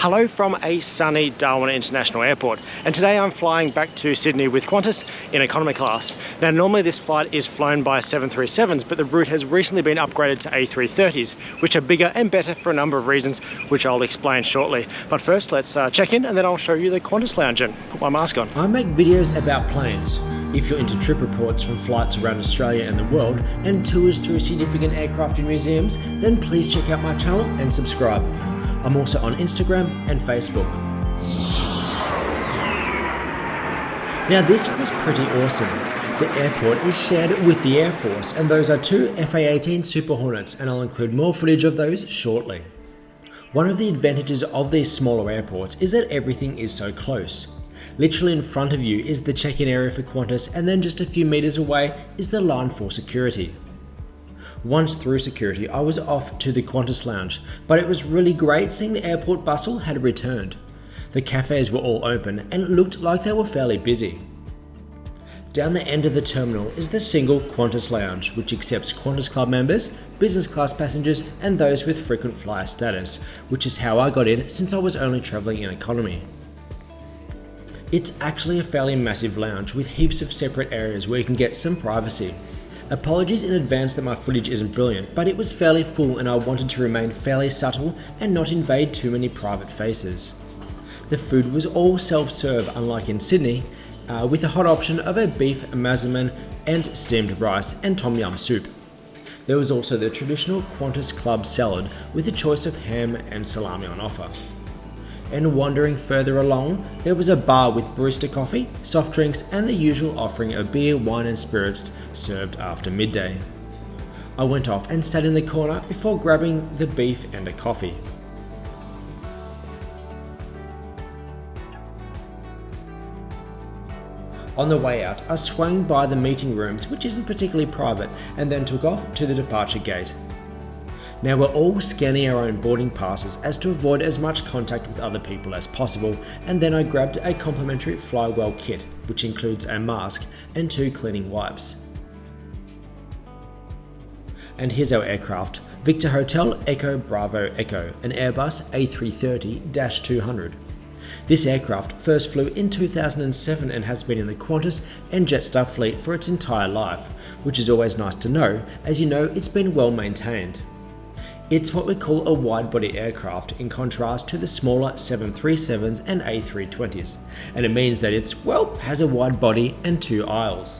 Hello from a sunny Darwin International Airport, and today I'm flying back to Sydney with Qantas in economy class. Now normally this flight is flown by 737s, but the route has recently been upgraded to A330s, which are bigger and better for a number of reasons, which I'll explain shortly. But first let's check in and then I'll show you the Qantas Lounge and put my mask on. I make videos about planes. If you're into trip reports from flights around Australia and the world, and tours through significant aircraft and museums, then please check out my channel and subscribe. I'm also on Instagram and Facebook. Now this was pretty awesome. The airport is shared with the Air Force, and those are two FA-18 Super Hornets, and I'll include more footage of those shortly. One of the advantages of these smaller airports is that everything is so close. Literally in front of you is the check-in area for Qantas, and then just a few meters away is the line for security. Once through security, I was off to the Qantas Lounge, but it was really great seeing the airport bustle had returned. The cafes were all open and it looked like they were fairly busy. Down the end of the terminal is the single Qantas Lounge, which accepts Qantas Club members, business class passengers, and those with frequent flyer status, which is how I got in since I was only travelling in economy. It's actually a fairly massive lounge with heaps of separate areas where you can get some privacy. Apologies in advance that my footage isn't brilliant, but it was fairly full and I wanted to remain fairly subtle and not invade too many private faces. The food was all self-serve, unlike in Sydney, with a hot option of a beef mazzaman and steamed rice and tom yum soup. There was also the traditional Qantas Club salad with a choice of ham and salami on offer. And wandering further along, there was a bar with barista coffee, soft drinks, and the usual offering of beer, wine and spirits served after midday. I went off and sat in the corner before grabbing the beef and a coffee. On the way out, I swung by the meeting rooms, which isn't particularly private, and then took off to the departure gate. Now we're all scanning our own boarding passes as to avoid as much contact with other people as possible, and then I grabbed a complimentary Flywell kit, which includes a mask and 2 cleaning wipes. And here's our aircraft, Victor Hotel Echo Bravo Echo, an Airbus A330-200. This aircraft first flew in 2007 and has been in the Qantas and Jetstar fleet for its entire life, which is always nice to know, as you know it's been well maintained. It's what we call a wide-body aircraft in contrast to the smaller 737s and A320s, and it means that has a wide body and 2 aisles.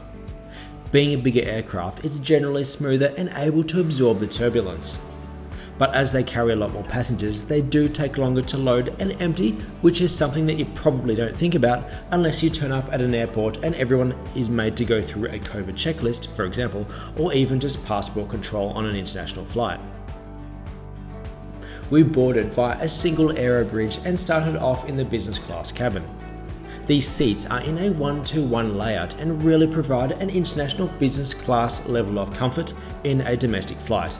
Being a bigger aircraft, it's generally smoother and able to absorb the turbulence. But as they carry a lot more passengers, they do take longer to load and empty, which is something that you probably don't think about unless you turn up at an airport and everyone is made to go through a COVID checklist, for example, or even just passport control on an international flight. We boarded via a single aero bridge and started off in the business class cabin. These seats are in a 1-to-1 layout and really provide an international business class level of comfort in a domestic flight.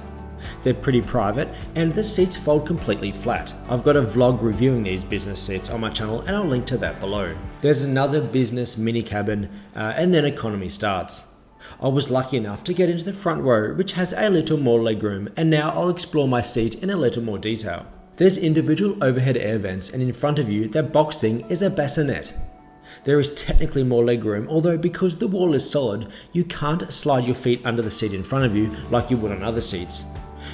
They're pretty private and the seats fold completely flat. I've got a vlog reviewing these business seats on my channel and I'll link to that below. There's another business mini cabin and then economy starts. I was lucky enough to get into the front row, which has a little more legroom, and now I'll explore my seat in a little more detail. There's individual overhead air vents, and in front of you, that box thing is a bassinet. There is technically more legroom, although because the wall is solid, you can't slide your feet under the seat in front of you like you would on other seats.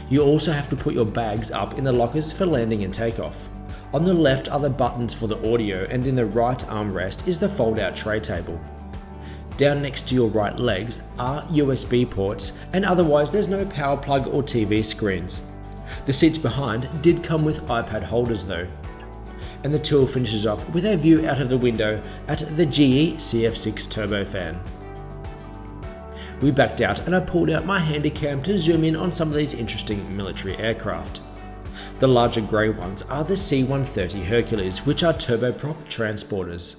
You also have to put your bags up in the lockers for landing and takeoff. On the left are the buttons for the audio, and in the right armrest is the fold-out tray table. Down next to your right legs are USB ports, and otherwise there's no power plug or TV screens. The seats behind did come with iPad holders though. And the tour finishes off with a view out of the window at the GE CF6 turbofan. We backed out and I pulled out my handycam to zoom in on some of these interesting military aircraft. The larger grey ones are the C-130 Hercules, which are turboprop transporters.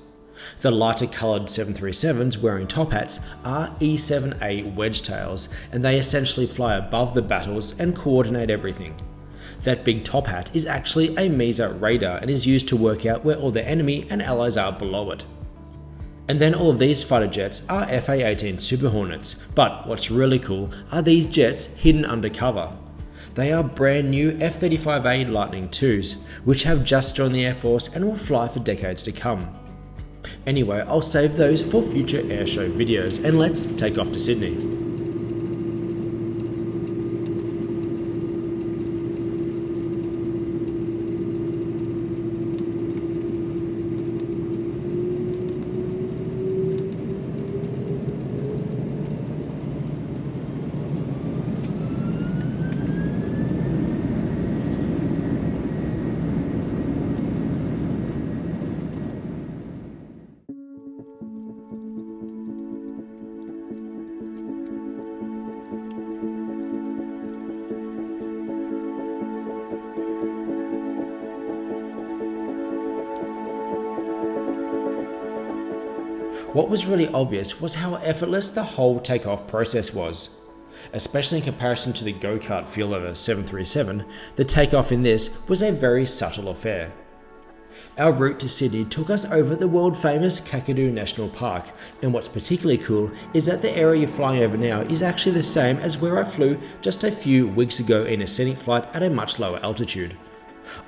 The lighter coloured 737s wearing top hats are E-7A wedgetails, and they essentially fly above the battles and coordinate everything. That big top hat is actually a MESA radar and is used to work out where all the enemy and allies are below it. And then all of these fighter jets are FA-18 Super Hornets, but what's really cool are these jets hidden undercover. They are brand new F-35A Lightning IIs, which have just joined the Air Force and will fly for decades to come. Anyway, I'll save those for future airshow videos, and let's take off to Sydney. What was really obvious was how effortless the whole takeoff process was. Especially in comparison to the go-kart feel of a 737, the takeoff in this was a very subtle affair. Our route to Sydney took us over the world-famous Kakadu National Park, and what's particularly cool is that the area you're flying over now is actually the same as where I flew just a few weeks ago in a scenic flight at a much lower altitude.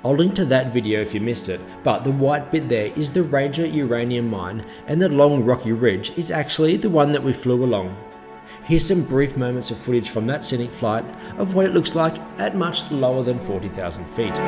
I'll link to that video if you missed it, but the white bit there is the Ranger uranium mine, and the long rocky ridge is actually the one that we flew along. Here's some brief moments of footage from that scenic flight of what it looks like at much lower than 40,000 feet.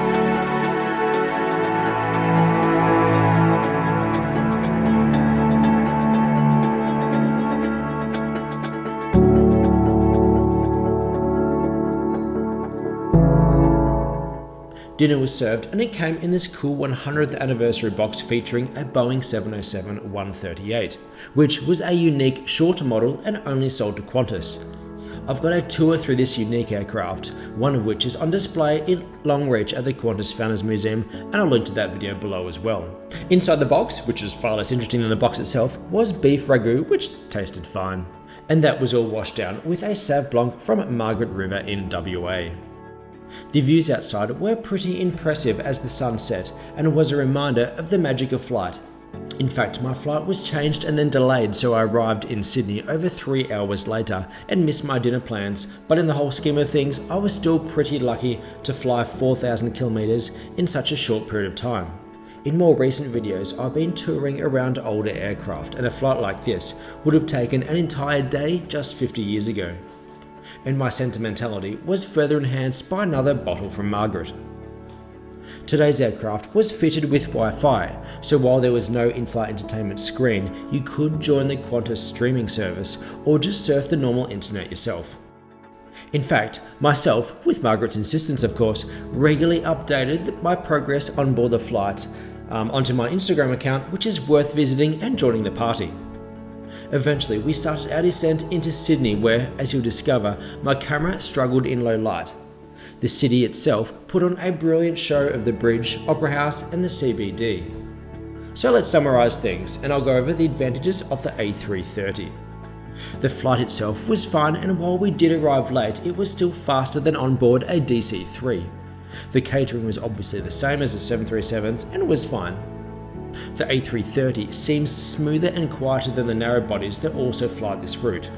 Dinner was served, and it came in this cool 100th anniversary box featuring a Boeing 707-138, which was a unique shorter model and only sold to Qantas. I've got a tour through this unique aircraft, one of which is on display in Longreach at the Qantas Founders Museum, and I'll link to that video below as well. Inside the box, which was far less interesting than the box itself, was beef ragu, which tasted fine. And that was all washed down with a Sauv Blanc from Margaret River in WA. The views outside were pretty impressive as the sun set, and was a reminder of the magic of flight. In fact, my flight was changed and then delayed, so I arrived in Sydney over 3 hours later and missed my dinner plans, but in the whole scheme of things, I was still pretty lucky to fly 4,000 kilometres in such a short period of time. In more recent videos, I've been touring around older aircraft, and a flight like this would have taken an entire day just 50 years ago. And my sentimentality was further enhanced by another bottle from Margaret. Today's aircraft was fitted with Wi-Fi, so while there was no in-flight entertainment screen, you could join the Qantas streaming service or just surf the normal internet yourself. In fact, myself, with Margaret's insistence of course, regularly updated my progress on board the flight onto my Instagram account, which is worth visiting and joining the party. Eventually, we started our descent into Sydney where, as you'll discover, my camera struggled in low light. The city itself put on a brilliant show of the bridge, Opera House and the CBD. So let's summarise things, and I'll go over the advantages of the A330. The flight itself was fun, and while we did arrive late, it was still faster than on board a DC-3. The catering was obviously the same as the 737s and was fine. The A330 seems smoother and quieter than the narrow bodies that also fly this route.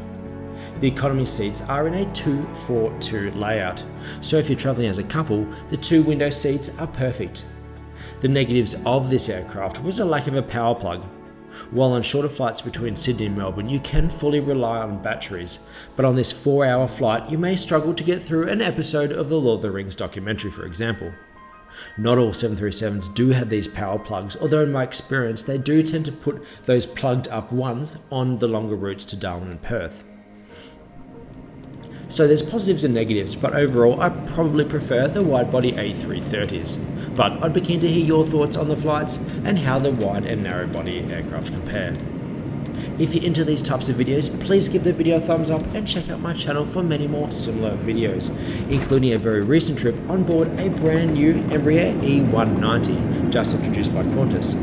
The economy seats are in a 2-4-2 layout, so if you're travelling as a couple, the 2 window seats are perfect. The negatives of this aircraft was a lack of a power plug. While on shorter flights between Sydney and Melbourne, you can fully rely on batteries, but on this 4-hour flight, you may struggle to get through an episode of the Lord of the Rings documentary, for example. Not all 737s do have these power plugs, although in my experience they do tend to put those plugged up ones on the longer routes to Darwin and Perth. So there's positives and negatives, but overall I probably prefer the wide-body A330s. But I'd be keen to hear your thoughts on the flights and how the wide and narrow-body aircraft compare. If you're into these types of videos, please give the video a thumbs up and check out my channel for many more similar videos, including a very recent trip on board a brand new Embraer E190, just introduced by Qantas.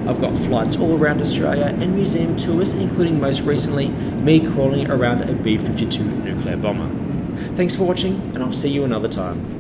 I've got flights all around Australia and museum tours, including most recently me crawling around a B-52 nuclear bomber. Thanks for watching, and I'll see you another time.